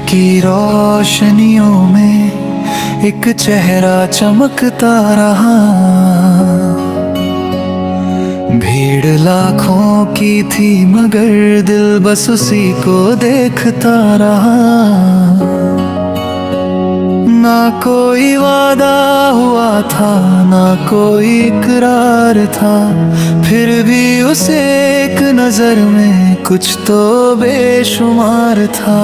की रोशनियों में एक चेहरा चमकता रहा। भीड़ लाखों की थी मगर दिल बस उसी को देखता रहा। ना कोई वादा हुआ था, ना कोई इकरार था, फिर भी उसे एक नजर में कुछ तो बेशुमार था।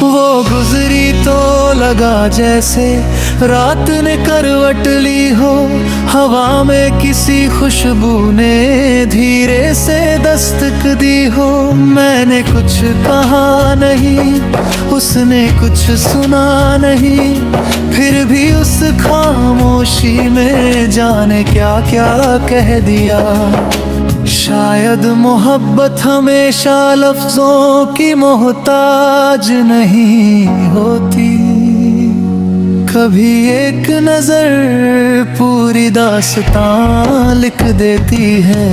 वो गुजरी तो लगा जैसे रात ने करवट ली हो, हवा में किसी खुशबू ने धीरे से दस्तक दी हो। मैंने कुछ कहा नहीं, उसने कुछ सुना नहीं, फिर भी उस खामोशी में जाने क्या क्या कह दिया। शायद मोहब्बत हमेशा लफ्जों की मोहताज नहीं होती, कभी एक नजर पूरी दास्तां लिख देती है।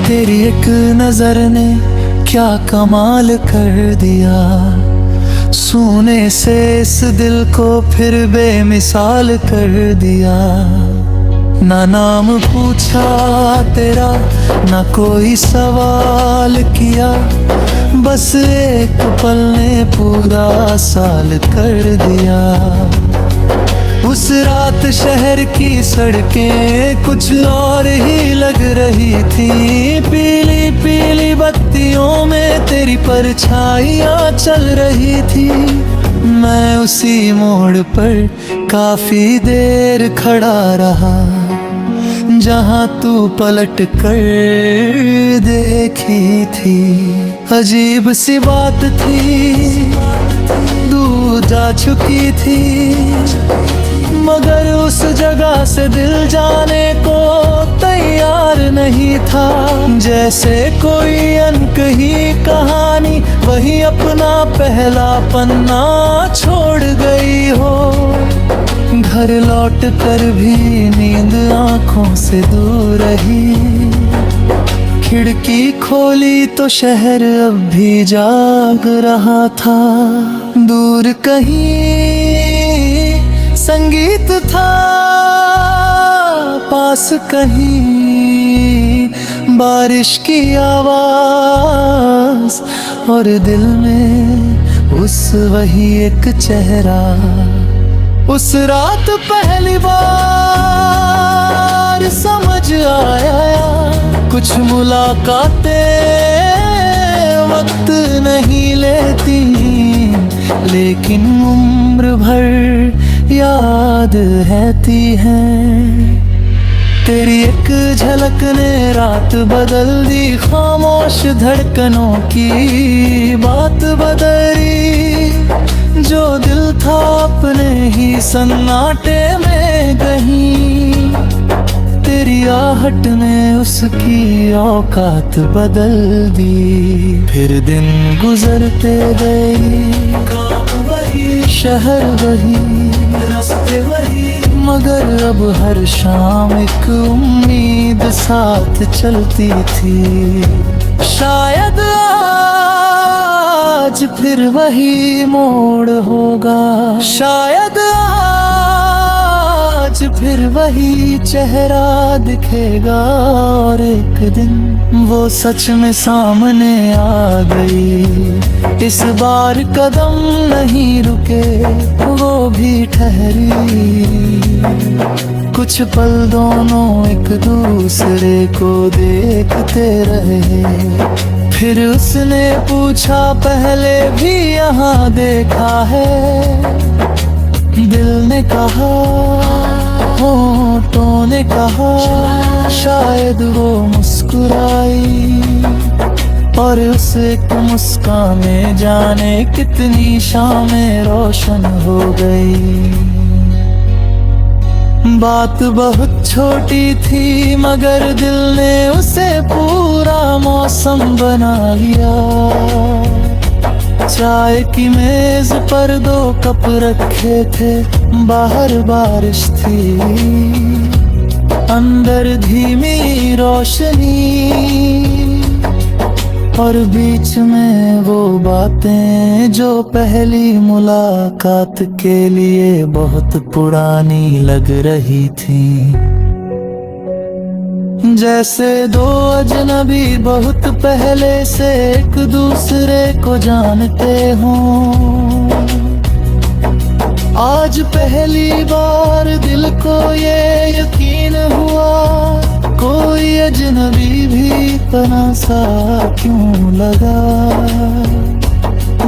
तेरी एक नजर ने क्या कमाल कर दिया, सोने से इस दिल को फिर बेमिसाल कर दिया। ना नाम पूछा तेरा, ना कोई सवाल किया, बस एक पल ने पूरा साल कर दिया। उस रात शहर की सड़कें कुछ और ही लग रही थी, पीली पीली बत्तियों में तेरी परछाइयाँ चल रही थी। मैं उसी मोड़ पर काफी देर खड़ा रहा, जहाँ तू पलट कर देखी थी। अजीब सी बात थी, दूर जा चुकी थी, मगर उस जगह से दिल जाने को तैयार नहीं था। जैसे कोई अनकही कहानी वही अपना पहला पन्ना छोड़ गई हो। घर लौट कर भी नींद आंखों से दूर रही, खिड़की खोली तो शहर अब भी जाग रहा था। दूर कहीं संगीत था, पास कहीं बारिश की आवाज, और दिल में उस वही एक चेहरा। उस रात पहली बार समझ आया, कुछ मुलाकातें वक्त नहीं लेती, लेकिन उम्र भर याद रहती हैं। तेरी एक झलक ने रात बदल दी, खामोश धड़कनों की बात बदली। जो दिल था अपने ही सन्नाटे में कहीं, तेरी आहट ने उसकी औकात बदल दी। फिर दिन गुजरते गए, शहर वही, रास्ते वही, मगर अब हर शाम एक उम्मीद साथ चलती थी। शायद आज फिर वही मोड़ होगा, शायद आज फिर वही चेहरा दिखेगा, और एक दिन वो सच में सामने आ गई। इस बार कदम नहीं रुके, वो भी ठहरी। कुछ पल दोनों एक दूसरे को देखते रहे, फिर उसने पूछा पहले भी यहाँ देखा है। दिल ने कहा, होठों ने कहा, शायद वो मुस्कुराई, और उस एक मुस्कान में जाने कितनी शामें रोशन हो गई। बात बहुत छोटी थी मगर दिल ने उसे पूरा मौसम बना लिया। चाय की मेज पर 2 कप रखे थे, बाहर बारिश थी, अंदर धीमी रोशनी, और बीच में वो बातें जो पहली मुलाकात के लिए बहुत पुरानी लग रही थी। जैसे 2 अजनबी बहुत पहले से एक दूसरे को जानते हों। आज पहली बार दिल को ये यकीन हुआ, कोई अजनबी भी इतना सा क्यों लगा।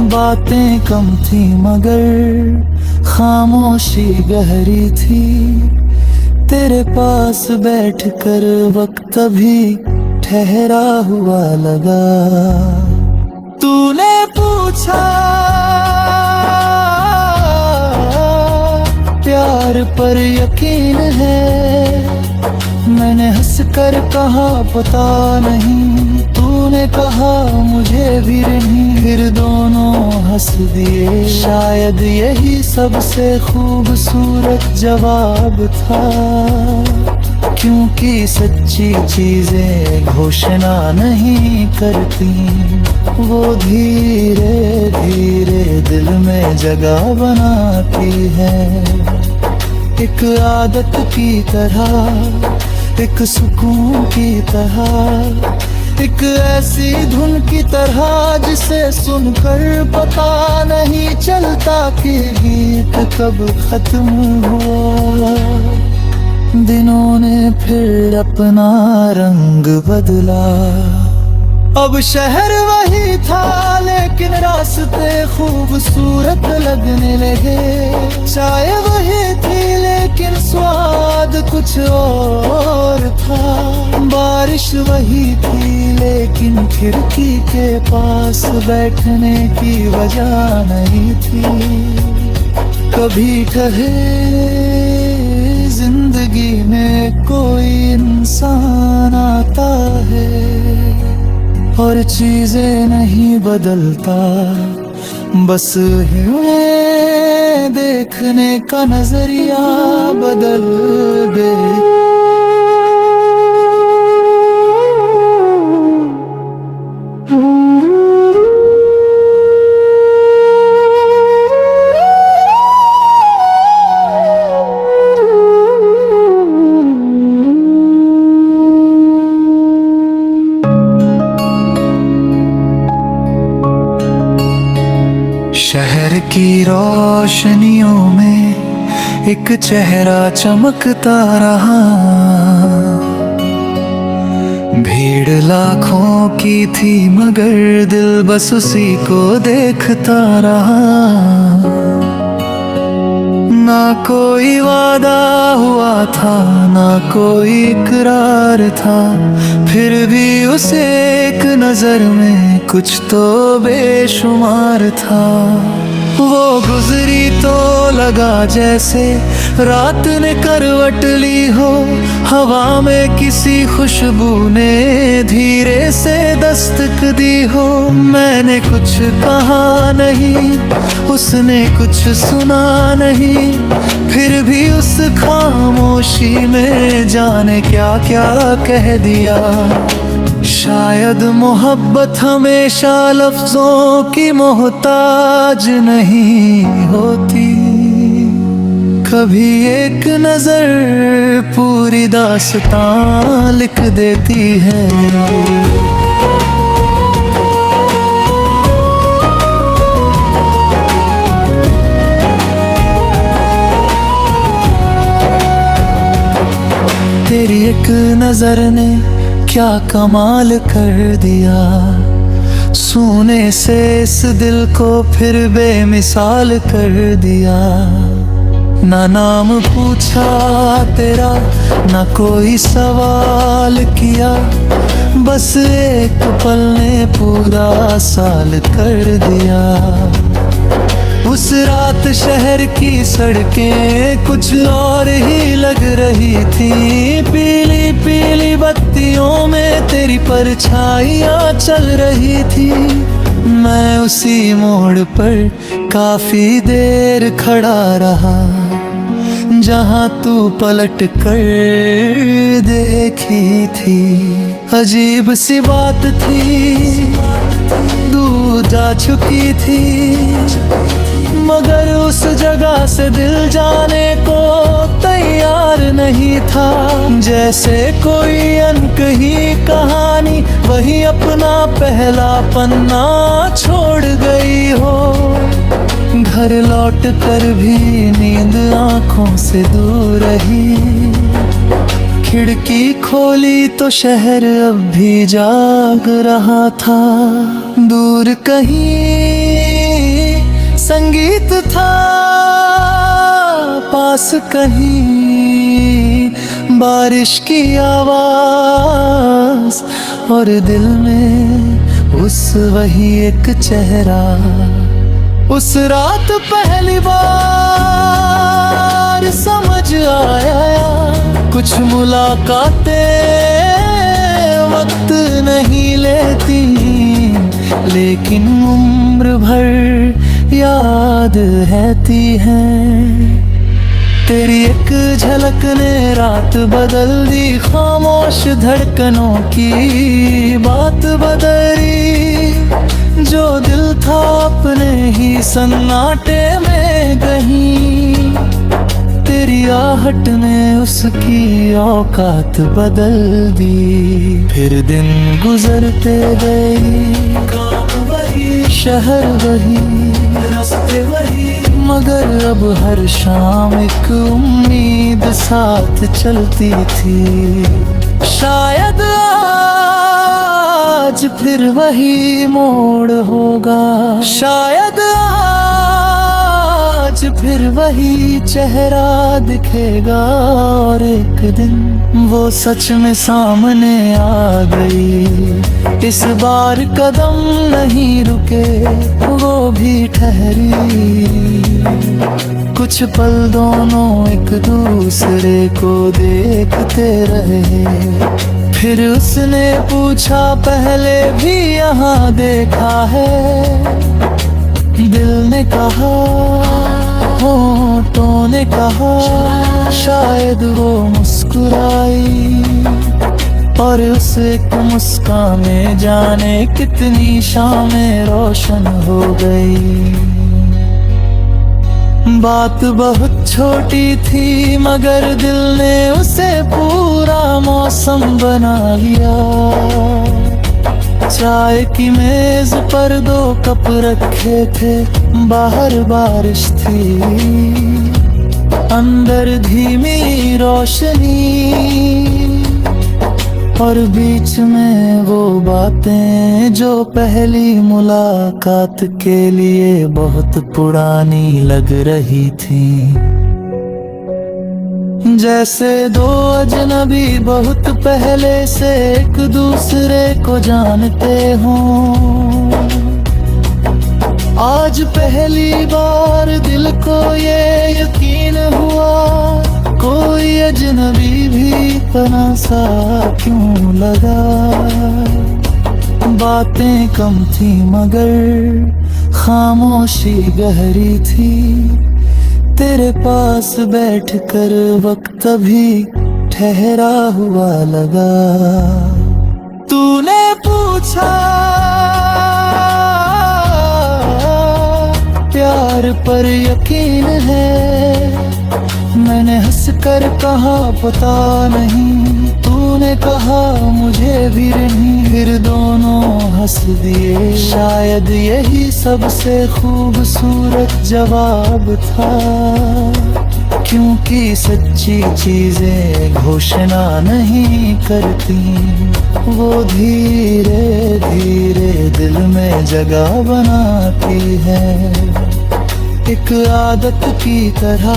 बातें कम थी मगर खामोशी गहरी थी, तेरे पास बैठकर वक्त भी ठहरा हुआ लगा। तूने पूछा प्यार पर यकीन है, मैंने हंसकर कहा पता नहीं, तूने कहा मुझे भी नहीं, फिर दोनों हंस दिए। शायद यही सबसे खूबसूरत जवाब था, क्योंकि सच्ची चीजें घोषणा नहीं करती, वो धीरे धीरे दिल में जगह बनाती है। एक आदत की तरह, एक सुकून की तरह, एक ऐसी धुन की तरह जिसे सुनकर पता नहीं चलता कि गीत कब खत्म हुआ। दिनों ने फिर अपना रंग बदला, अब शहर वही था लेकिन रास्ते खूबसूरत लगने लगे। चाय वही थी लेकिन स्वाद कुछ और था। बारिश वही थी लेकिन खिड़की के पास बैठने की वजह नहीं थी। कभी कहे जिंदगी में कोई इंसान आता है और चीजें नहीं बदलता, बस देखने का नजरिया बदल दे। शहर की रोशनियों में एक चेहरा चमकता रहा, भीड़ लाखों की थी मगर दिल बस उसी को देखता रहा। ना कोई वादा हुआ था, ना कोई इकरार था, फिर भी उसे एक नजर में कुछ तो बेशुमार था। वो गुजरी तो लगा जैसे रात ने करवट ली हो, हवा में किसी खुशबू ने धीरे से दस्तक दी हो। मैंने कुछ कहा नहीं, उसने कुछ सुना नहीं, फिर भी उस खामोशी में जाने क्या क्या कह दिया। शायद मोहब्बत हमेशा लफ्जों की मोहताज नहीं होती, कभी एक नजर पूरी दास्तां लिख देती है। तेरी एक नजर ने क्या कमाल कर दिया, सोने से इस दिल को फिर बेमिसाल कर दिया। ना नाम पूछा तेरा, ना कोई सवाल किया, बस एक पल ने पूरा साल कर दिया। उस रात शहर की सड़कें कुछ और ही लग रही थी, पीली पीली बत्तियों में में तेरी परछाइयाँ चल रही थी। मैं उसी मोड़ पर काफी देर खड़ा रहा, जहाँ तू पलट कर देखी थी। अजीब सी बात थी, दूर जा चुकी थी, मगर उस जगह से दिल जाने को तैयार नहीं था। जैसे कोई अनकही कहानी वही अपना पहला पन्ना छोड़ गई हो। घर लौट कर भी नींद आंखों से दूर रही। खिड़की खोली तो शहर अब भी जाग रहा था। दूर कहीं संगीत था, पास कहीं बारिश की आवाज, और दिल में उस वही एक चेहरा। उस रात पहली बार समझ आया, कुछ मुलाकातें वक्त नहीं लेती, लेकिन उम्र भर याद रहती हैं। तेरी एक झलक ने रात बदल दी, खामोश धड़कनों की बात बदली। जो दिल था अपने ही सन्नाटे में कहीं, तेरी आहट ने उसकी औकात बदल दी। फिर दिन गुजरते गए, काम वही, शहर वही, रास्ते वही, मगर अब हर शाम एक उम्मीद साथ चलती थी। शायद आज फिर वही मोड़ होगा, शायद आज फिर वही चेहरा दिखेगा, और एक दिन वो सच में सामने आ गई। इस बार कदम नहीं रुके, वो भी ठहरी। कुछ पल दोनों एक दूसरे को देखते रहे। फिर उसने पूछा, पहले भी यहाँ देखा है? दिल ने कहा, होठों ने कहा, शायद वो मुस्कुराई, और उस एक मुस्कान में जाने कितनी शामें रोशन हो गई। बात बहुत छोटी थी, मगर दिल ने उसे पूरा मौसम बना लिया। चाय की मेज पर 2 कप रखे थे, बाहर बारिश थी, अंदर धीमी रोशनी, और बीच में वो बातें जो पहली मुलाकात के लिए बहुत पुरानी लग रही थी। जैसे 2 अजनबी बहुत पहले से एक दूसरे को जानते हों। आज पहली बार दिल को ये यकीन हुआ, कोई अजनबी भी पना सा क्यों लगा। बातें कम थी मगर खामोशी गहरी थी। तेरे पास बैठकर वक्त भी ठहरा हुआ लगा। तूने पूछा, प्यार पर यकीन है? मैंने हंसकर कहा, पता नहीं। तूने कहा, मुझे भी नहीं। फिर दोनों हंस दिए। शायद यही सबसे खूबसूरत जवाब था, क्योंकि सच्ची चीजें घोषणा नहीं करती, वो धीरे धीरे दिल में जगह बनाती है। एक आदत की तरह,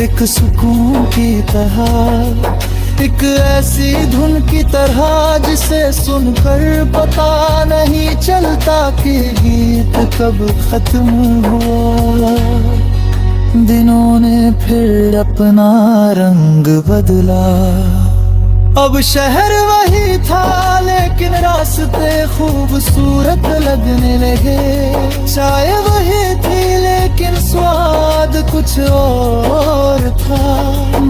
एक सुकून की तरह, एक ऐसी धुन की तरह जिसे सुनकर पता नहीं चलता कि गीत कब खत्म हुआ। दिनों ने फिर अपना रंग बदला, अब शहर वही था लेकिन रास्ते खूबसूरत लगने लगे। चाय वही थी लेकिन स्वाद कुछ और था।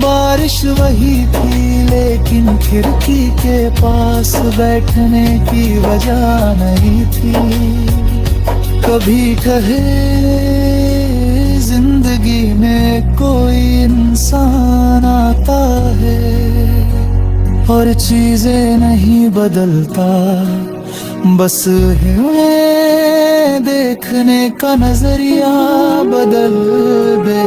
बारिश वही थी लेकिन खिड़की के पास बैठने की वजह नहीं थी। कभी कहे जिंदगी में कोई इंसान आता है और चीजें नहीं बदलता, बस है देखने का नजरिया बदल दे।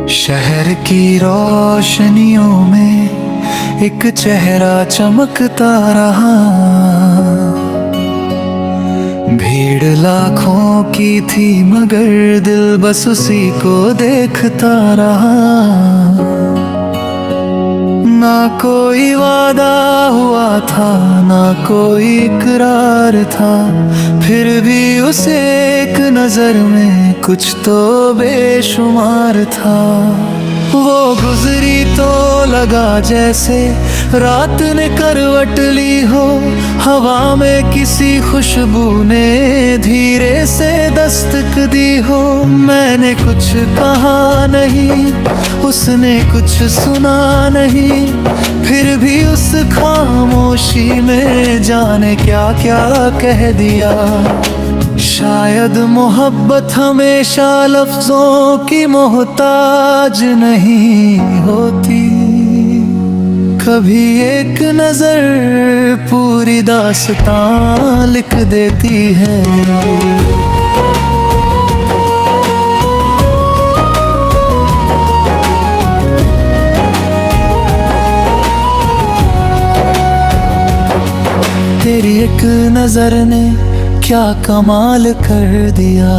शहर की रोशनियों में एक चेहरा चमकता रहा। भीड़ लाखों की थी मगर दिल बस उसी को देखता रहा। ना कोई वादा हुआ था ना कोई इकरार था, फिर भी उसे एक नजर में कुछ तो बेशुमार था। वो गुजरी तो लगा जैसे रात ने करवट ली हो, हवा में किसी खुशबू ने धीरे से दस्तक दी हो। मैंने कुछ कहा नहीं, उसने कुछ सुना नहीं, फिर भी उस खामोशी में जाने क्या क्या कह दिया। शायद मोहब्बत हमेशा लफ्जों की मोहताज नहीं होती, कभी एक नजर पूरी दास्तां लिख देती है। तेरी एक नजर ने क्या कमाल कर दिया,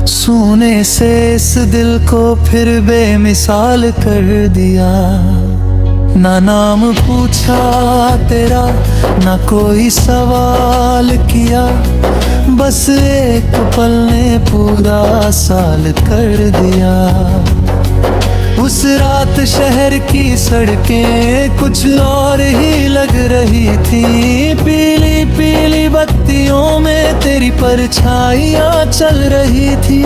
सोने से इस दिल को फिर बेमिसाल कर दिया। ना नाम पूछा तेरा ना कोई सवाल किया, बस एक पल ने पूरा साल कर दिया। उस रात शहर की सड़कें कुछ और ही लग रही थी, पीली पीली बत्तियों में तेरी परछाइयाँ चल रही थी।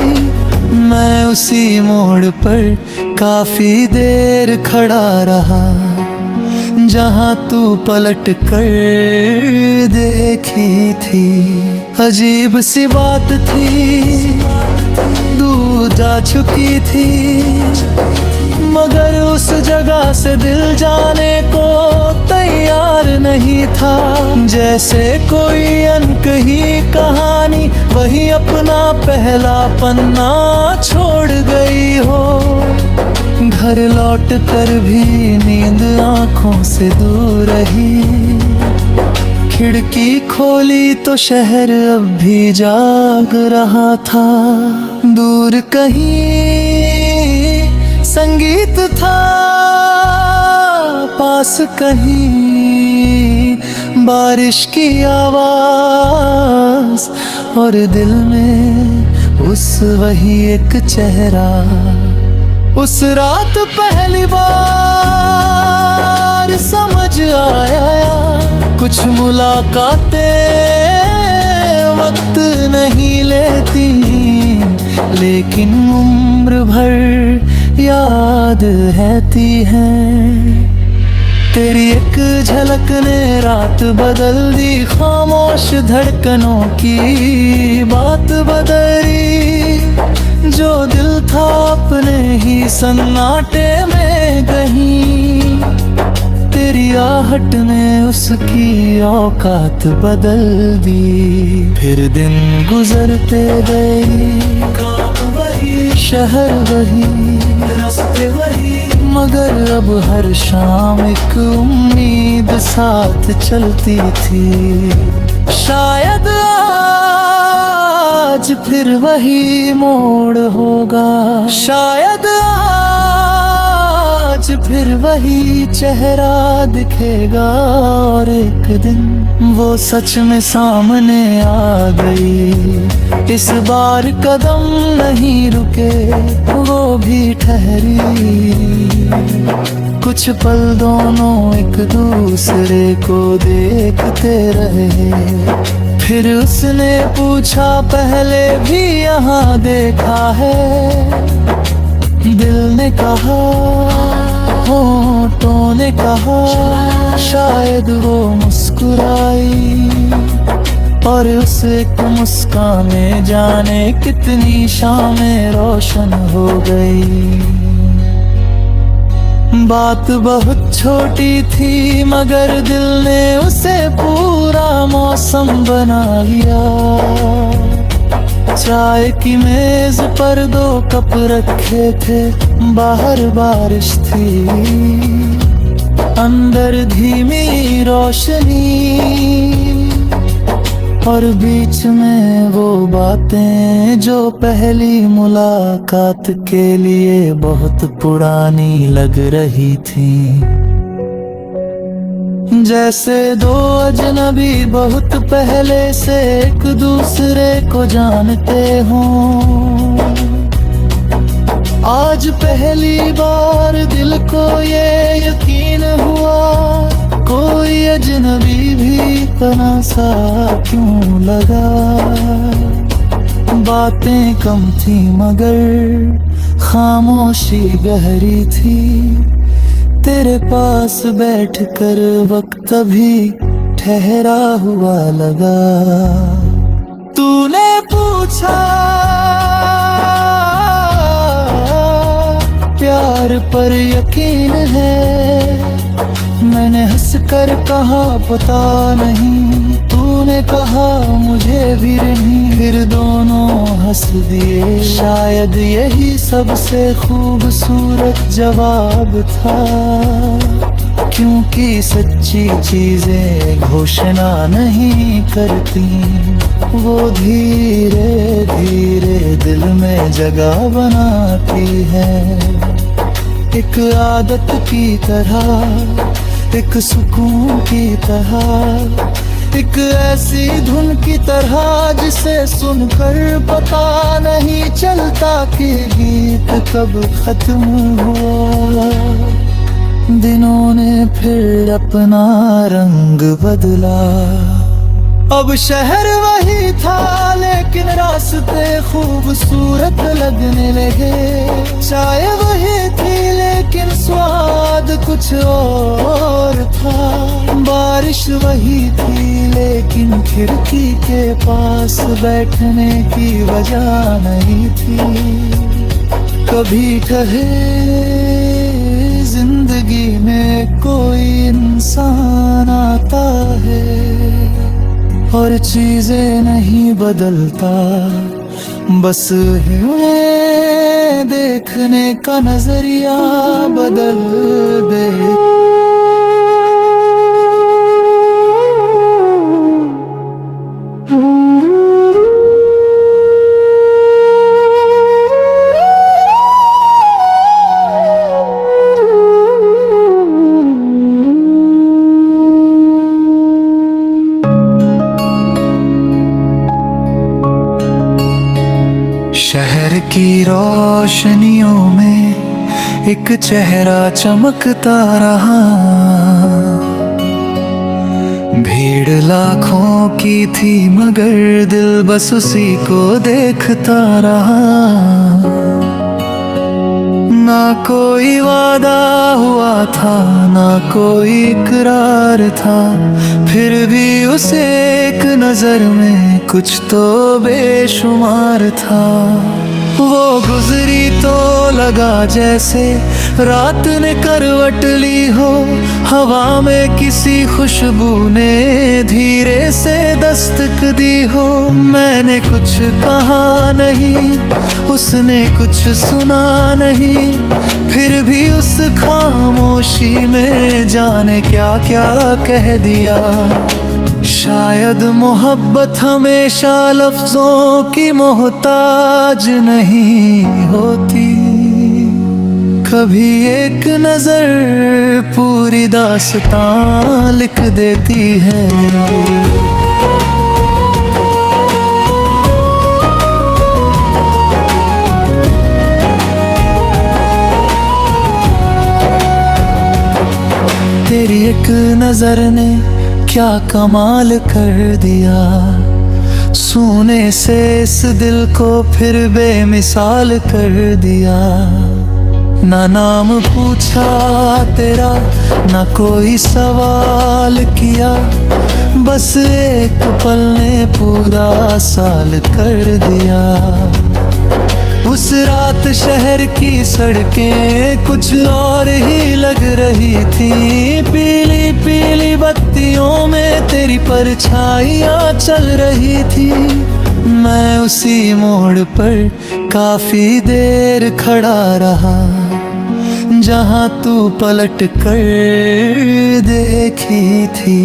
मैं उसी मोड़ पर काफी देर खड़ा रहा, जहाँ तू पलट कर देखी थी। अजीब सी बात थी, दूर जा चुकी थी, मगर उस जगह से दिल जाने को तैयार नहीं था। जैसे कोई अनकही कहानी वही अपना पहला पन्ना छोड़ गई हो। घर लौट कर भी नींद आंखों से दूर रही, खिड़की खोली तो शहर अब भी जाग रहा था। दूर कहीं संगीत था, पास कहीं बारिश की आवाज, और दिल में उस वही एक चेहरा। उस रात पहली बार समझ आया, कुछ मुलाकातें वक्त नहीं लेती, लेकिन उम्र भर याद रहती है। तेरी एक झलक ने रात बदल दी, खामोश धड़कनों की बात बदली। जो दिल था अपने ही सन्नाटे में कहीं, तेरी आहट ने उसकी औकात बदल दी। फिर दिन गुजरते गए, शहर वही, रास्ते वही, मगर अब हर शाम एक उम्मीद साथ चलती थी। शायद आज आज फिर वही मोड़ होगा, शायद आज फिर वही चेहरा दिखेगा, और एक दिन वो सच में सामने आ गई। इस बार कदम नहीं रुके, वो भी ठहरी। कुछ पल दोनों एक दूसरे को देखते रहे, फिर उसने पूछा पहले भी यहाँ देखा है। दिल ने कहा, होठों ने कहा, शायद वो मुस्कुराई, और उस एक मुस्कान में जाने कितनी शामें रोशन हो गई। बात बहुत छोटी थी मगर दिल ने उसे पूरा मौसम बना लिया। चाय की मेज पर 2 कप रखे थे, बाहर बारिश थी, अंदर धीमी रोशनी, और बीच में वो बातें जो पहली मुलाकात के लिए बहुत पुरानी लग रही थी। जैसे 2 अजनबी बहुत पहले से एक दूसरे को जानते हों। आज पहली बार दिल को ये यकीन हुआ, कोई अजनबी भी इतना सा क्यों लगा। बातें कम थी मगर खामोशी गहरी थी। तेरे पास बैठकर वक्त भी ठहरा हुआ लगा। तूने पूछा प्यार पर यकीन है, मैंने हंसकर कहा पता नहीं। तूने कहा मुझे भी नहीं, फिर दोनों हंस दिए। शायद यही सबसे खूबसूरत जवाब था, क्योंकि सच्ची चीजें घोषणा नहीं करती, वो धीरे धीरे दिल में जगह बनाती है। एक आदत की तरह, एक सुकून की तरह, एक ऐसी धुन की तरह जिसे सुनकर पता नहीं चलता कि गीत कब खत्म हुआ। दिनों ने फिर अपना रंग बदला। अब शहर वही था लेकिन रास्ते खूबसूरत लगने लगे। चाय वही थी लेकिन स्वाद कुछ और था। बारिश वही थी लेकिन खिड़की के पास बैठने की वजह नहीं थी। कभी कहे जिंदगी में कोई इंसान आता है और चीजें नहीं बदलता, बस देखने का नजरिया बदल दे। शहर की रोशनियों में एक चेहरा चमकता रहा। भीड़ लाखों की थी मगर दिल बस उसी को देखता रहा। ना कोई वादा हुआ था, ना कोई इकरार था, फिर भी उसे एक नजर में कुछ तो बेशुमार था। वो गुजरी तो लगा जैसे रात ने करवट ली हो। हवा में किसी खुशबू ने धीरे से दस्तक दी हो। मैंने कुछ कहा नहीं, उसने कुछ सुना नहीं, फिर भी उस खामोशी में जाने क्या क्या कह दिया। शायद मोहब्बत हमेशा लफ्जों की मोहताज नहीं होती, कभी एक नजर पूरी दास्तां लिख देती है। तेरी एक नजर ने क्या कमाल कर दिया, सोने से इस दिल को फिर बेमिसाल कर दिया। ना नाम पूछा तेरा, ना कोई सवाल किया, बस एक पल ने पूरा साल कर दिया। उस रात शहर की सड़कें कुछ और ही लग रही थी, पीली पीली बत्तियों में तेरी परछाइयाँ चल रही थी। मैं उसी मोड़ पर काफी देर खड़ा रहा, जहाँ तू पलट कर देखी थी।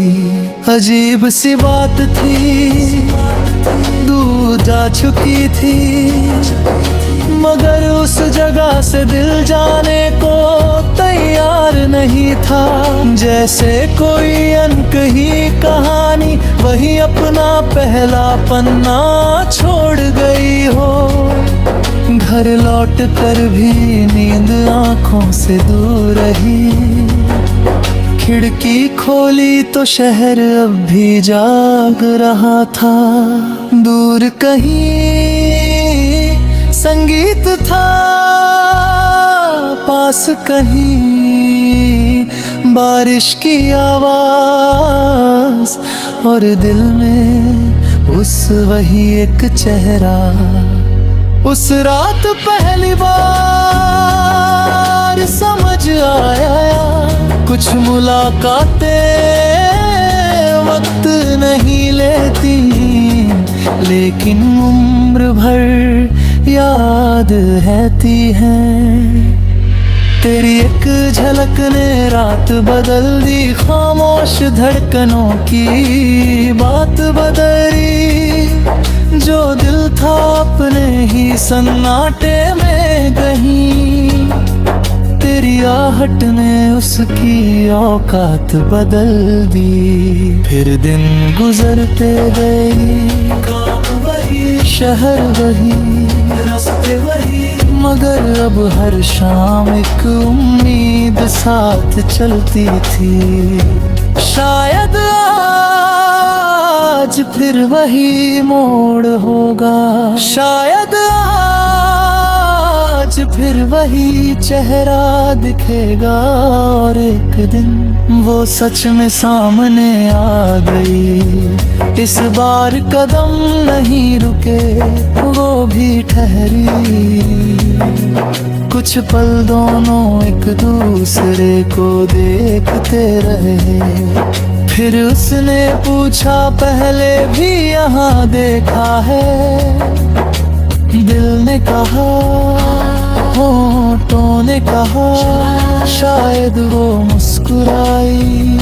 अजीब सी बात थी, दूर जा चुकी थी, मगर उस जगह से दिल जाने को तैयार नहीं था। जैसे कोई अनकही कहानी वही अपना पहला पन्ना छोड़ गई हो। घर लौट कर भी नींद आंखों से दूर रही, खिड़की खोली तो शहर अब भी जाग रहा था। दूर कहीं संगीत था, पास कहीं बारिश की आवाज, और दिल में उस वही एक चेहरा। उस रात पहली बार समझ आया, कुछ मुलाकातें वक्त नहीं लेती, लेकिन उम्र भर याद रहती है। तेरी एक झलक ने रात बदल दी, खामोश धड़कनों की बात बदली। जो दिल था अपने ही सन्नाटे में कहीं, तेरी आहट ने उसकी औकात बदल दी। फिर दिन गुजरते गए, काम वही, शहर वही, रास्ते वही, मगर अब हर शाम एक उम्मीद साथ चलती थी। शायद आज फिर वही मोड़ होगा, शायद आज फिर वही चेहरा दिखेगा, और एक दिन वो सच में सामने आ गई। इस बार कदम नहीं रुके, वो भी ठहरी। कुछ पल दोनों एक दूसरे को देखते रहे, फिर उसने पूछा पहले भी यहाँ देखा है। दिल ने कहा, होठों ने कहा, शायद वो मुस्कुराई,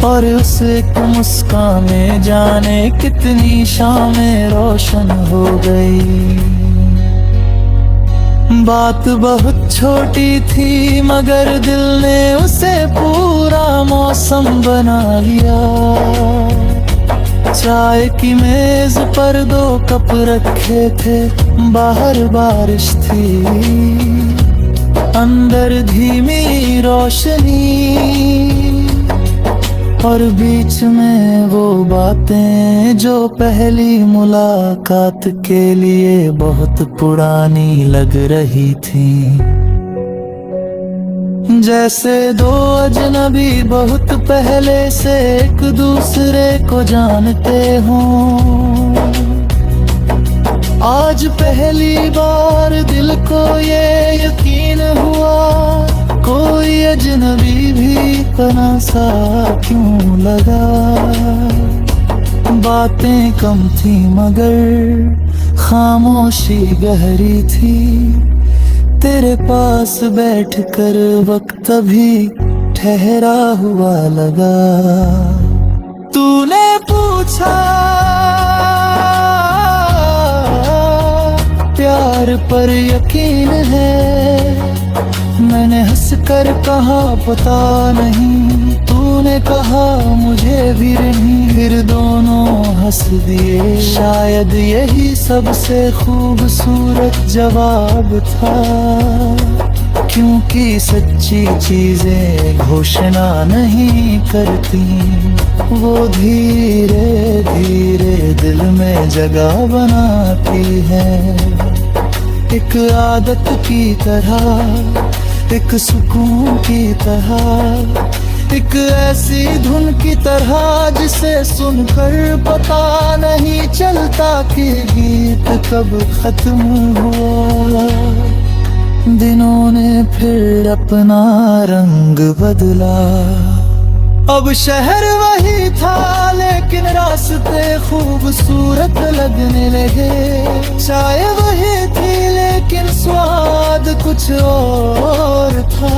और उस एक मुस्कान में जाने कितनी शामें रोशन हो गई। बात बहुत छोटी थी, मगर दिल ने उसे पूरा मौसम बना लिया। चाय की मेज पर 2 कप रखे थे, बाहर बारिश थी, अंदर धीमी रोशनी, और बीच में वो बातें जो पहली मुलाकात के लिए बहुत पुरानी लग रही थी। जैसे 2 अजनबी बहुत पहले से एक दूसरे को जानते हों। आज पहली बार दिल को ये यकीन हुआ, कोई अजनबी भी पना सा क्यों लगा। बातें कम थी मगर खामोशी गहरी थी, तेरे पास बैठकर वक्त भी ठहरा हुआ लगा। तूने पूछा प्यार पर यकीन है, मैंने हंस कर कहा पता नहीं, तूने कहा मुझे भी नहीं, फिर दोनों हंस दिए। शायद यही सबसे खूबसूरत जवाब था, क्योंकि सच्ची चीजें घोषणा नहीं करती, वो धीरे धीरे दिल में जगह बनाती है। एक आदत की तरह, एक सुकून की तरह, एक ऐसी धुन की तरह जिसे सुनकर पता नहीं चलता कि गीत कब खत्म हुआ। दिनों ने फिर अपना रंग बदला, अब शहर वही था लेकिन रास्ते खूबसूरत लगने लगे। चाय वही थी लेकिन स्वाद कुछ और था।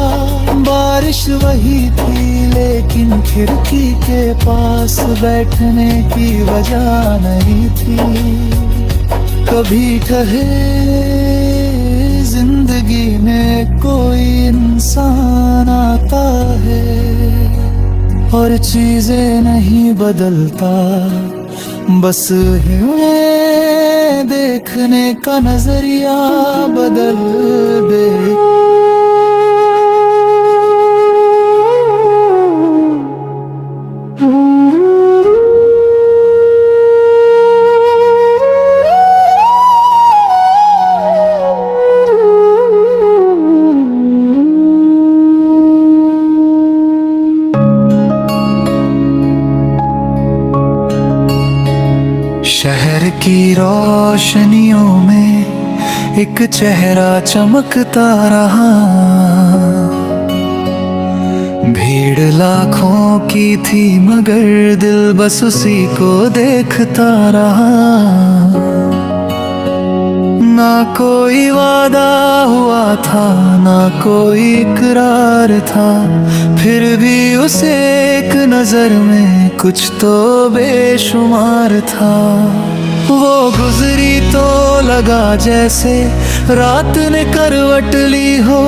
बारिश वही थी लेकिन खिड़की के पास बैठने की वजह नहीं थी। कभी कहे जिंदगी में कोई इंसान आता है और चीजें नहीं बदलता, बस हमें देखने का नजरिया बदल दे। शहर की रोशनियों में एक चेहरा चमकता रहा, भीड़ लाखों की थी मगर दिल बस उसी को देखता रहा। ना कोई वादा हुआ था, ना कोई इकरार था, फिर भी उसे एक नजर में कुछ तो बेशुमार था। वो गुजरी तो लगा जैसे रात ने करवट ली हो,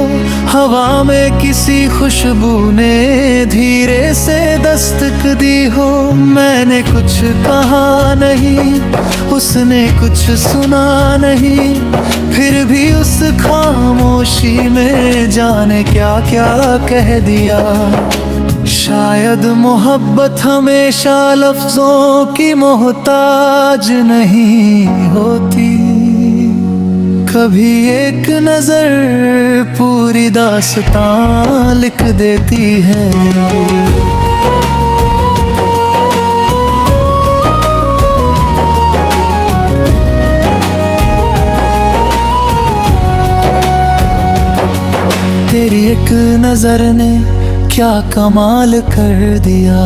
हवा में किसी खुशबू ने धीरे से दस्तक दी हो। मैंने कुछ कहा नहीं, उसने कुछ सुना नहीं, फिर भी उस खामोशी में जाने क्या क्या कह दिया। शायद मोहब्बत हमेशा लफ्जों की मोहताज नहीं होती, कभी एक नजर पूरी दास्तां लिख देती है। तेरी एक नजर ने क्या कमाल कर दिया,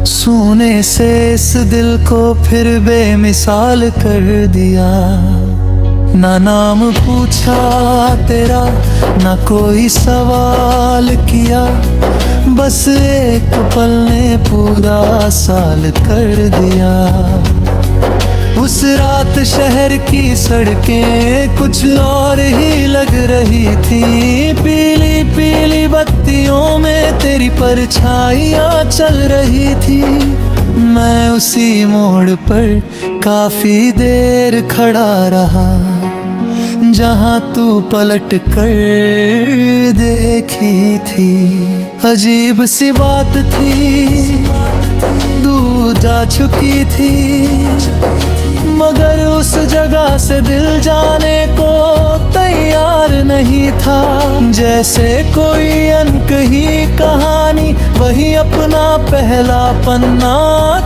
सोने से इस दिल को फिर बेमिसाल कर दिया। ना नाम पूछा तेरा, ना कोई सवाल किया, बस एक पल ने पूरा साल कर दिया। उस रात शहर की सड़कें कुछ और ही लग रही थी, पीली पीली बत्तियों में तेरी परछाइयाँ चल रही थी। मैं उसी मोड़ पर काफी देर खड़ा रहा, जहाँ तू पलट कर देखी थी। अजीब सी बात थी, दूर जा चुकी थी, मगर उस जगह से दिल जाने को तैयार नहीं था। जैसे कोई अनकही कहानी वही अपना पहला पन्ना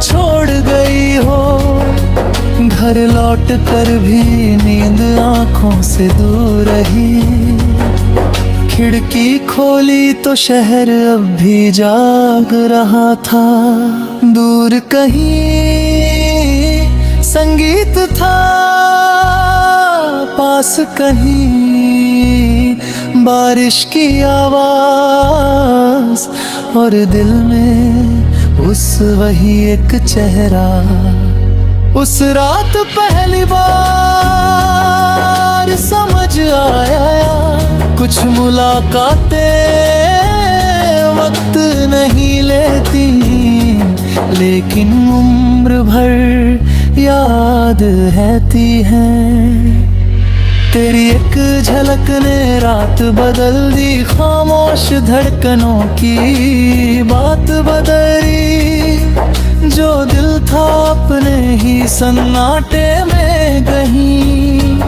छोड़ गई हो। घर लौट कर भी नींद आंखों से दूर रही, खिड़की खोली तो शहर अब भी जाग रहा था। दूर कहीं संगीत था, पास कहीं बारिश की आवाज, और दिल में उस वही एक चेहरा। उस रात पहली बार समझ आया, कुछ मुलाकातें वक्त नहीं लेती, लेकिन उम्र भर याद रहती हैं। तेरी एक झलक ने रात बदल दी, खामोश धड़कनों की बात बदली। जो दिल था अपने ही सन्नाटे में कहीं,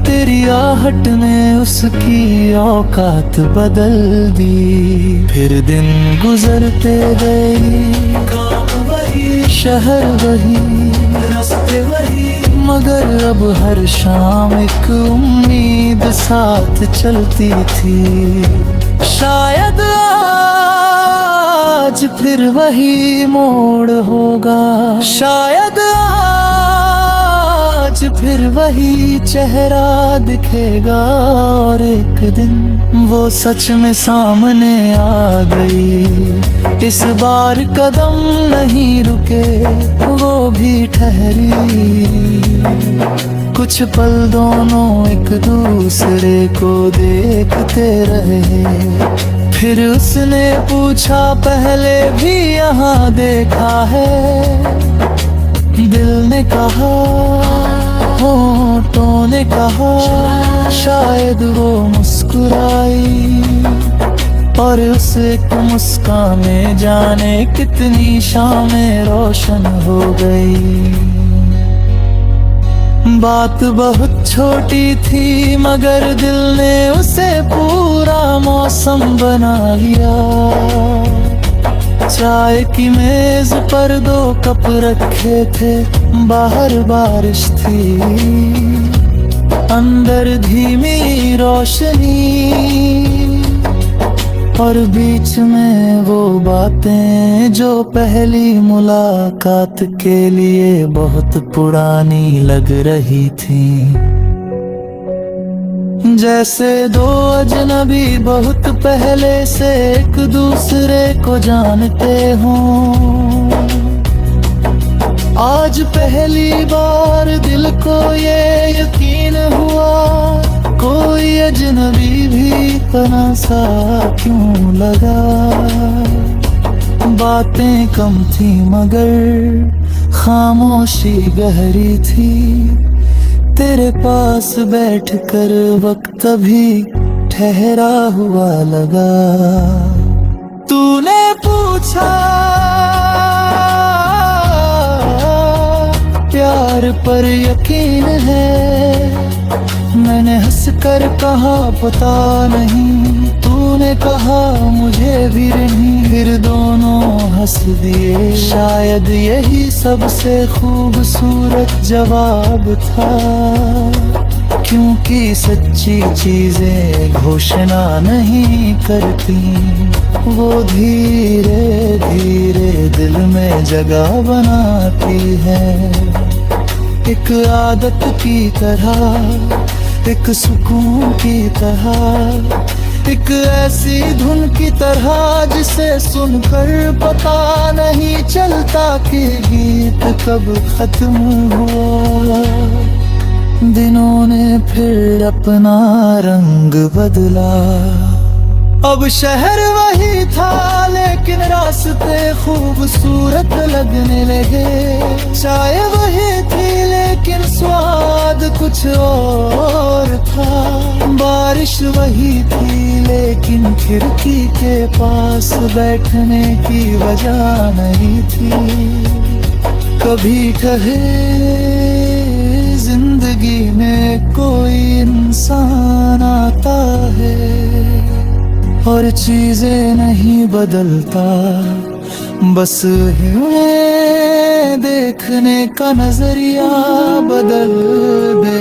तेरी आहट ने उसकी औकात बदल दी। फिर दिन गुजरते गए, काम वही, शहर वही, रास्ते वही, मगर अब हर शाम एक उम्मीद साथ चलती थी। शायद आज फिर वही मोड़ होगा, शायद आज फिर वही चेहरा दिखेगा, और एक दिन वो सच में सामने आ गई। इस बार कदम नहीं रुके, वो भी ठहरी। कुछ पल दोनों एक दूसरे को देखते रहे, फिर उसने पूछा पहले भी यहाँ देखा है। दिल ने कहा, होठों ने कहा, शायद वो मुस्कुराई, और उस एक मुस्कान में जाने कितनी शामें रोशन हो गई। बात बहुत छोटी थी, मगर दिल ने उसे पूरा मौसम बना लिया। चाय की मेज पर 2 कप रखे थे, बाहर बारिश थी, अंदर धीमी रोशनी, और बीच में वो बातें जो पहली मुलाकात के लिए बहुत पुरानी लग रही थी। जैसे 2 अजनबी बहुत पहले से एक दूसरे को जानते हों। आज पहली बार दिल को ये यकीन हुआ, कोई अजनबी भी तना सा क्यों लगा। बातें कम थी मगर खामोशी गहरी थी। तेरे पास बैठकर वक्त भी ठहरा हुआ लगा। तूने पूछा प्यार पर यकीन है, मैंने हंसकर कहा पता नहीं। तूने कहा मुझे भी नहीं, फिर दोनों हंस दिए। शायद यही सबसे खूबसूरत जवाब था, क्योंकि सच्ची चीजें घोषणा नहीं करती, वो धीरे धीरे दिल में जगह बनाती है। एक आदत की तरह, एक सुकून की तरह, एक ऐसी धुन की तरह जिसे सुनकर पता नहीं चलता कि गीत कब खत्म हुआ। दिनों ने फिर अपना रंग बदला। अब शहर वही था लेकिन रास्ते खूबसूरत लगने लगे। चाय वही थी लेकिन स्वाद कुछ और था। बारिश वही थी लेकिन खिड़की के पास बैठने की वजह नहीं थी। कभी कहे जिंदगी में कोई इंसान आता है और चीजें नहीं बदलता, बस हमें देखने का नजरिया बदल दे।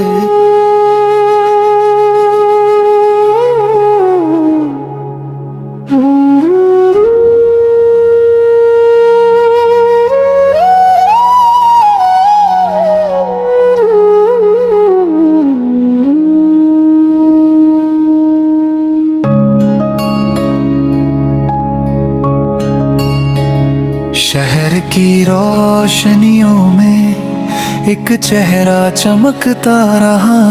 रोशनियों में एक चेहरा चमकता रहा।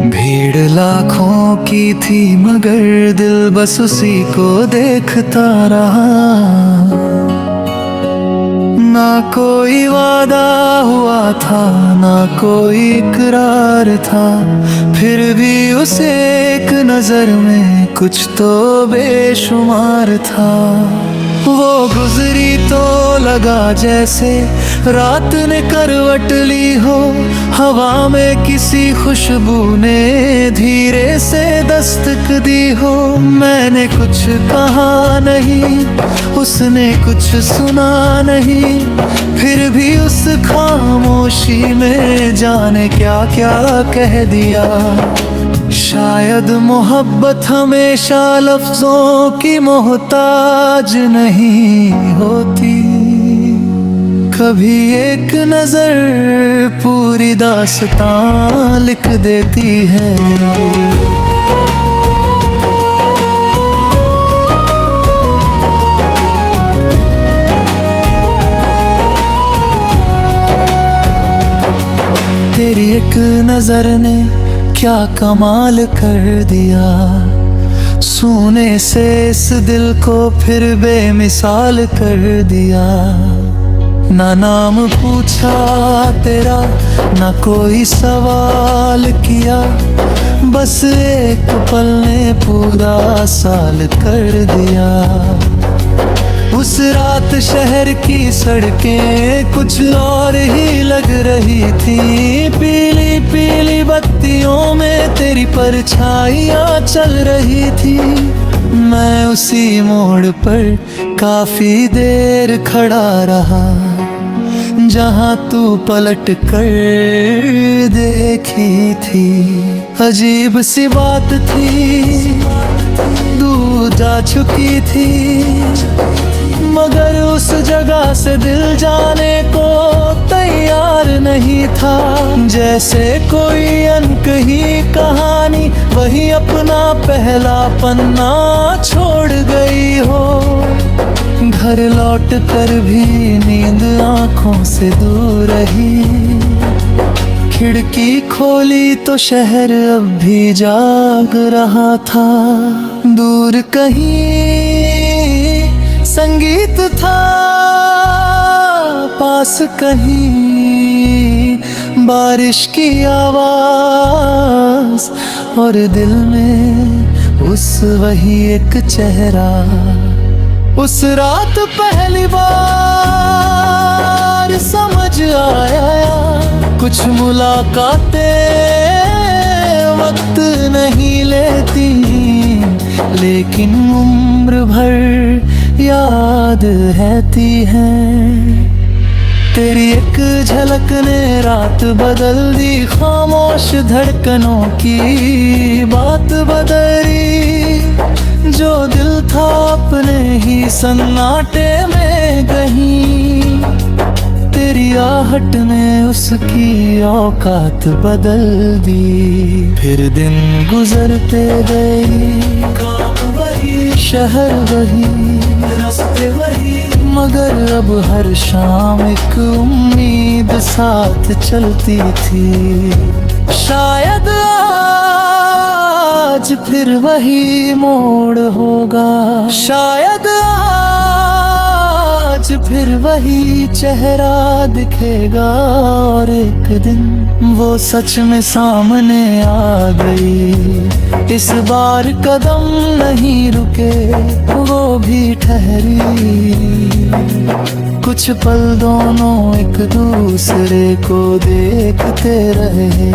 भीड़ लाखों की थी मगर दिल बस उसी को देखता रहा। ना कोई वादा हुआ था, ना कोई इकरार था, फिर भी उसे एक नजर में कुछ तो बेशुमार था। वो गुजरी तो लगा जैसे रात ने करवट ली हो, हवा में किसी खुशबू ने धीरे से दस्तक दी हो। मैंने कुछ कहा नहीं, उसने कुछ सुना नहीं, फिर भी उस खामोशी में जाने क्या क्या कह दिया। शायद मोहब्बत हमेशा लफ्जों की मोहताज नहीं होती, कभी एक नजर पूरी दास्तां लिख देती है। तेरी एक नजर ने क्या कमाल कर दिया, सोने से इस दिल को फिर बेमिसाल कर दिया। ना नाम पूछा तेरा, ना कोई सवाल किया, बस एक पल ने पूरा साल कर दिया। उस रात शहर की सड़कें कुछ और ही लग रही थी, पीली पीली बत्तियों में तेरी परछाइयाँ चल रही थी। मैं उसी मोड़ पर काफी देर खड़ा रहा, जहाँ तू पलट कर देखी थी। अजीब सी बात थी, दूर जा चुकी थी, मगर उस जगह से दिल जाने को तैयार नहीं था। जैसे कोई अनकही कहानी वही अपना पहला पन्ना छोड़ गई हो। घर लौट कर भी नींद आंखों से दूर रही, खिड़की खोली तो शहर अब भी जाग रहा था। दूर कहीं संगीत था, पास कहीं बारिश की आवाज, और दिल में उस वही एक चेहरा। उस रात पहली बार समझ आया, कुछ मुलाकातें वक्त नहीं लेती, लेकिन उम्र भर याद रहती है। तेरी एक झलक ने रात बदल दी, खामोश धड़कनों की बात बदली। जो दिल था अपने ही सन्नाटे में कहीं, तेरी आहट ने उसकी औकात बदल दी। फिर दिन गुजरते गए, शहर वही, रास्ते वही, मगर अब हर शाम एक उम्मीद साथ चलती थी। शायद आज फिर वही मोड़ होगा, शायद आज फिर वही चेहरा दिखेगा, और एक दिन वो सच में सामने आ गई। इस बार कदम नहीं रुके, वो भी ठहरी। कुछ पल दोनों एक दूसरे को देखते रहे,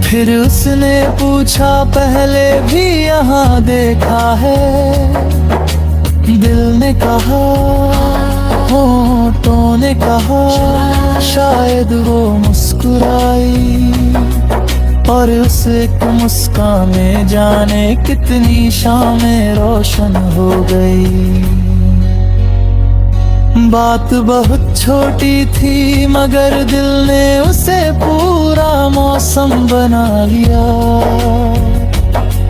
फिर उसने पूछा पहले भी यहाँ देखा है। दिल ने कहा, होठों ने कहा, शायद वो मुस्कुराई, और उस एक मुस्कान में जाने कितनी शामें रोशन हो गई। बात बहुत छोटी थी मगर दिल ने उसे पूरा मौसम बना लिया।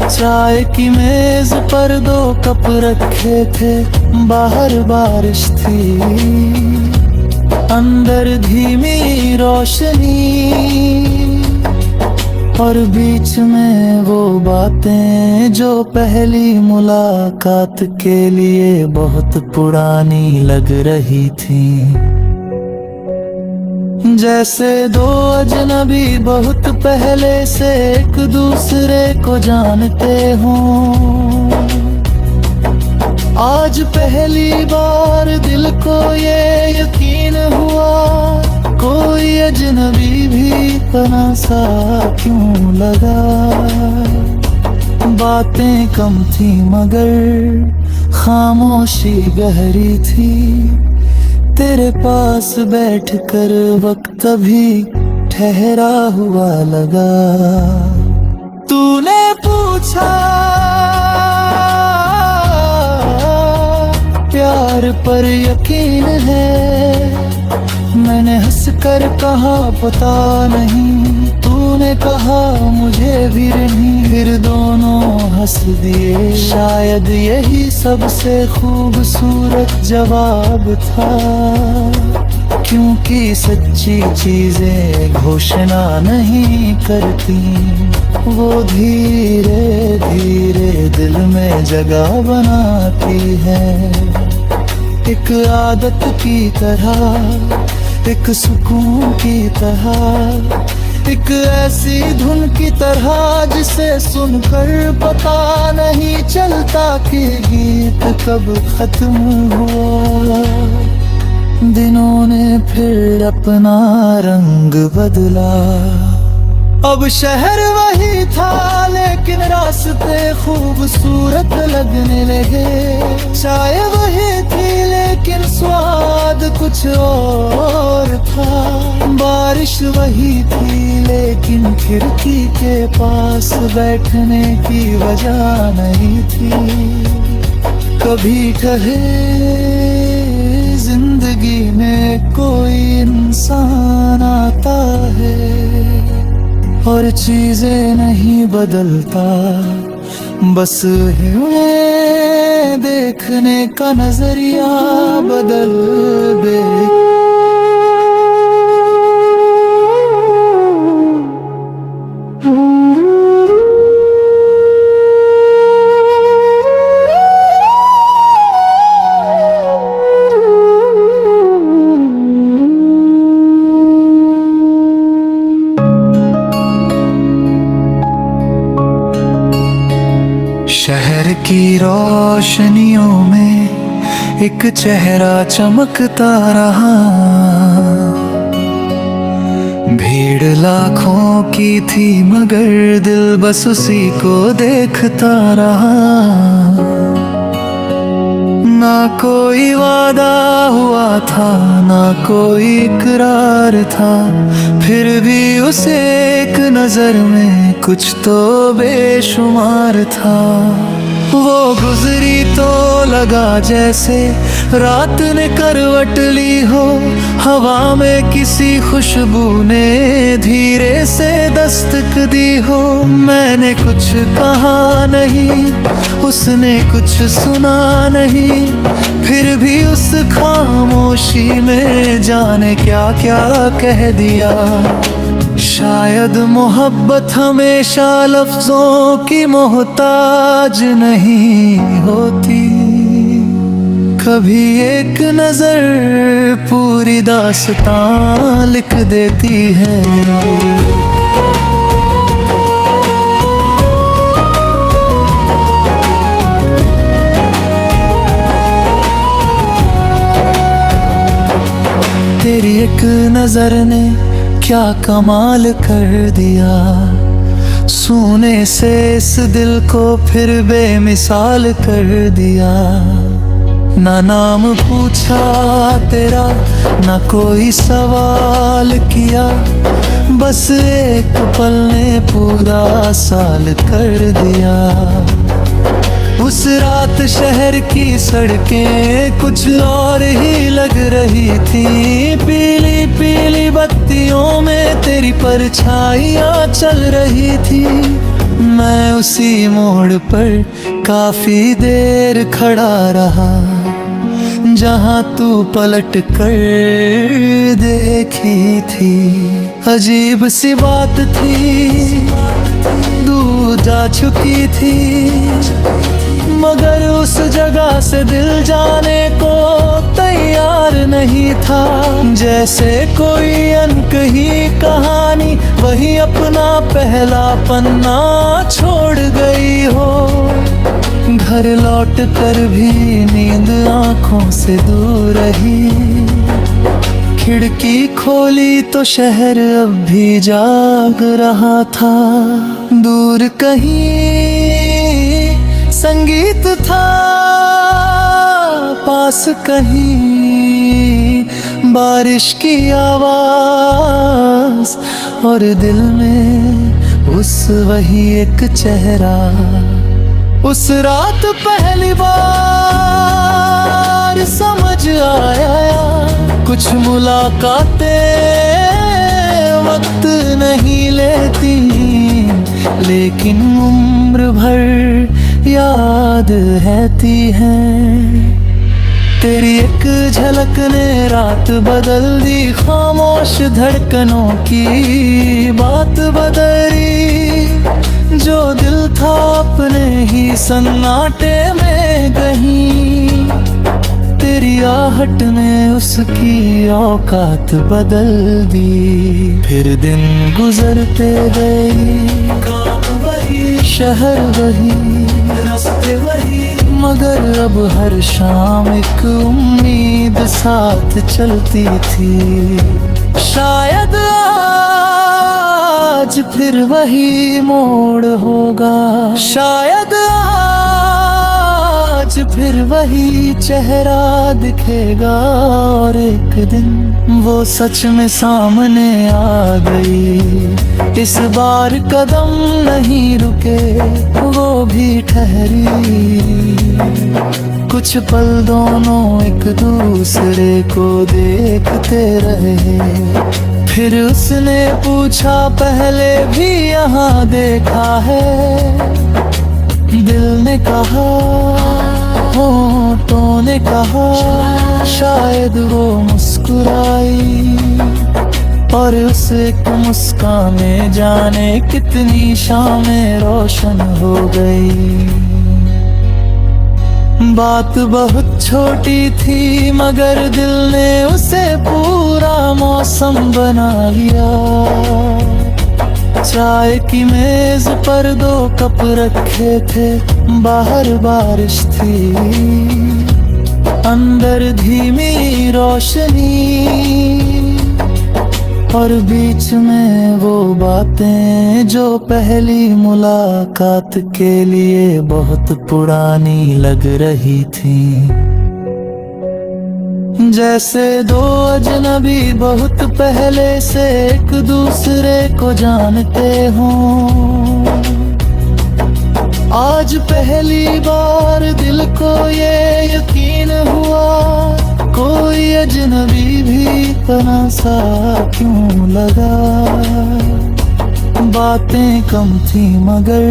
चाय की मेज पर 2 कप रखे थे, बाहर बारिश थी, अंदर धीमी रोशनी, और बीच में वो बातें जो पहली मुलाकात के लिए बहुत पुरानी लग रही थी। जैसे दो अजनबी बहुत पहले से एक दूसरे को जानते हों। आज पहली बार दिल को ये यकीन हुआ, कोई अजनबी भी इतना सा क्यों लगा। बातें कम थी मगर खामोशी गहरी थी। तेरे पास बैठकर वक्त भी ठहरा हुआ लगा। तूने पूछा प्यार पर यकीन है, मैंने हंसकर कहा पता नहीं। तूने कहा मुझे भी नहीं, फिर दोनों हंस दिए। शायद यही सबसे खूबसूरत जवाब था, क्योंकि सच्ची चीजें घोषणा नहीं करती, वो धीरे धीरे दिल में जगह बनाती है। एक आदत की तरह, एक सुकून की तरह, एक ऐसी धुन की तरह जिसे सुनकर पता नहीं चलता कि गीत कब खत्म हुआ। दिनों ने फिर अपना रंग बदला। अब शहर वही था लेकिन रास्ते खूबसूरत लगने लगे। चाय वही थी लेकिन स्वाद कुछ और था। बारिश वही थी लेकिन खिड़की के पास बैठने की वजह नहीं थी। कभी कहे जिंदगी में कोई इंसान आता है और चीजें नहीं बदलता, बस देखने का नजरिया बदल दे। शहर की रोशनियों में एक चेहरा चमकता रहा। भीड़ लाखों की थी मगर दिल बस उसी को देखता रहा। ना कोई वादा हुआ था, ना कोई इकरार था, फिर भी उसे एक नजर में कुछ तो बेशुमार था। वो गुजरी तो लगा जैसे रात ने करवट ली हो, हवा में किसी खुशबू ने धीरे से दस्तक दी हो। मैंने कुछ कहा नहीं, उसने कुछ सुना नहीं, फिर भी उस खामोशी में जाने क्या क्या कह दिया। शायद मोहब्बत हमेशा लफ्जों की मोहताज नहीं होती, कभी एक नजर पूरी दास्तां लिख देती है। तेरी एक नजर ने क्या कमाल कर दिया, सोने से इस दिल को फिर बेमिसाल कर दिया। ना नाम पूछा तेरा, ना कोई सवाल किया, बस एक पल ने पूरा साल कर दिया। उस रात शहर की सड़कें कुछ और ही लग रही थी, पीली पीली बत्तियों में तेरी परछाइयाँ चल रही थी। मैं उसी मोड़ पर काफी देर खड़ा रहा। जहाँ तू पलट कर देखी थी। अजीब सी बात थी, दूर जा चुकी थी, मगर उस जगह से दिल जाने को तैयार नहीं था। जैसे कोई अनकही कहानी वही अपना पहला पन्ना छोड़ गई हो। घर लौट कर भी नींद आंखों से दूर रही। खिड़की खोली तो शहर अब भी जाग रहा था। दूर कहीं संगीत था, पास कहीं बारिश की आवाज, और दिल में उस वही एक चेहरा। उस रात पहली बार समझ आया, कुछ मुलाकातें वक्त नहीं लेती, लेकिन उम्र भर याद रहती हैं। तेरी एक झलक ने रात बदल दी, खामोश धड़कनों की बात बदली। जो दिल था अपने ही सन्नाटे में कहीं, तेरी आहट ने उसकी औकात बदल दी। फिर दिन गुजरते गए, काम वही, शहर वही, रास्ते वही, मगर अब हर शाम एक उम्मीद साथ चलती थी। शायद आज फिर वही मोड़ होगा, शायद आज फिर वही चेहरा दिखेगा, और एक दिन वो सच में सामने आ गई। इस बार कदम नहीं रुके, वो भी ठहरी। कुछ पल दोनों एक दूसरे को देखते रहे। फिर उसने पूछा, पहले भी यहाँ देखा है? दिल ने कहा, होठों ने कहा। शायद वो मुस्कुराई, और उस एक मुस्कान में जाने कितनी शामें रोशन हो गई। बात बहुत छोटी थी, मगर दिल ने उसे पूरा मौसम बना लिया। चाय की मेज पर 2 कप रखे थे, बाहर बारिश थी, अंदर धीमी रोशनी, और बीच में वो बातें जो पहली मुलाकात के लिए बहुत पुरानी लग रही थी। जैसे 2 अजनबी बहुत पहले से एक दूसरे को जानते हों। आज पहली बार दिल को ये यकीन हुआ, कोई अजनबी भी तना सा क्यों लगा। बातें कम थी मगर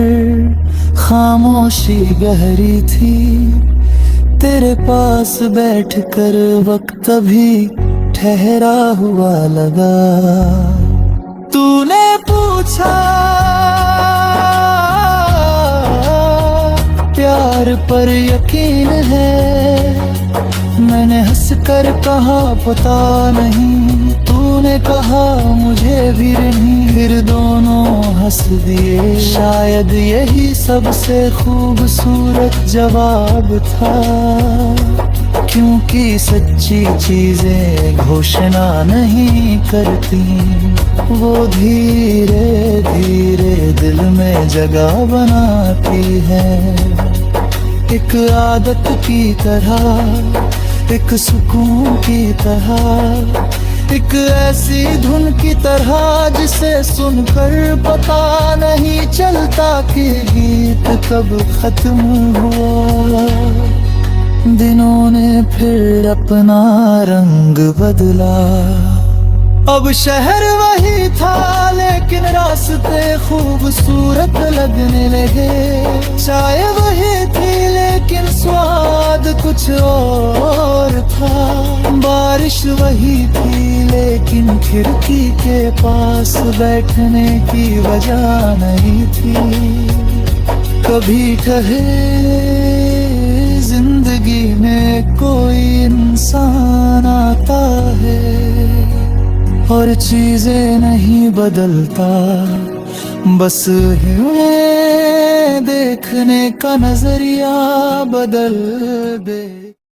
खामोशी गहरी थी। तेरे पास बैठकर वक्त अभी ठहरा हुआ लगा। तूने पूछा, प्यार पर यकीन है? मैंने हंस कर कहा, पता नहीं। तूने कहा, मुझे भी नहीं। फिर दोनों हंस दिए। शायद यही सबसे खूबसूरत जवाब था, क्योंकि सच्ची चीजें घोषणा नहीं करती, वो धीरे धीरे दिल में जगह बनाती है। एक आदत की तरह, एक सुकून की तरह, एक ऐसी धुन की तरह जिसे सुनकर पता नहीं चलता कि गीत कब खत्म हुआ। दिनों ने फिर अपना रंग बदला। अब शहर वही था, लेकिन रास्ते हंसते खूबसूरत लगने लगे। चाय वही थी लेकिन स्वाद कुछ और था। बारिश वही थी लेकिन खिड़की के पास बैठने की वजह नहीं थी। कभी कहे जिंदगी में कोई इंसान आता है और चीजें नहीं बदलता, बस है देखने का नजरिया बदल दे।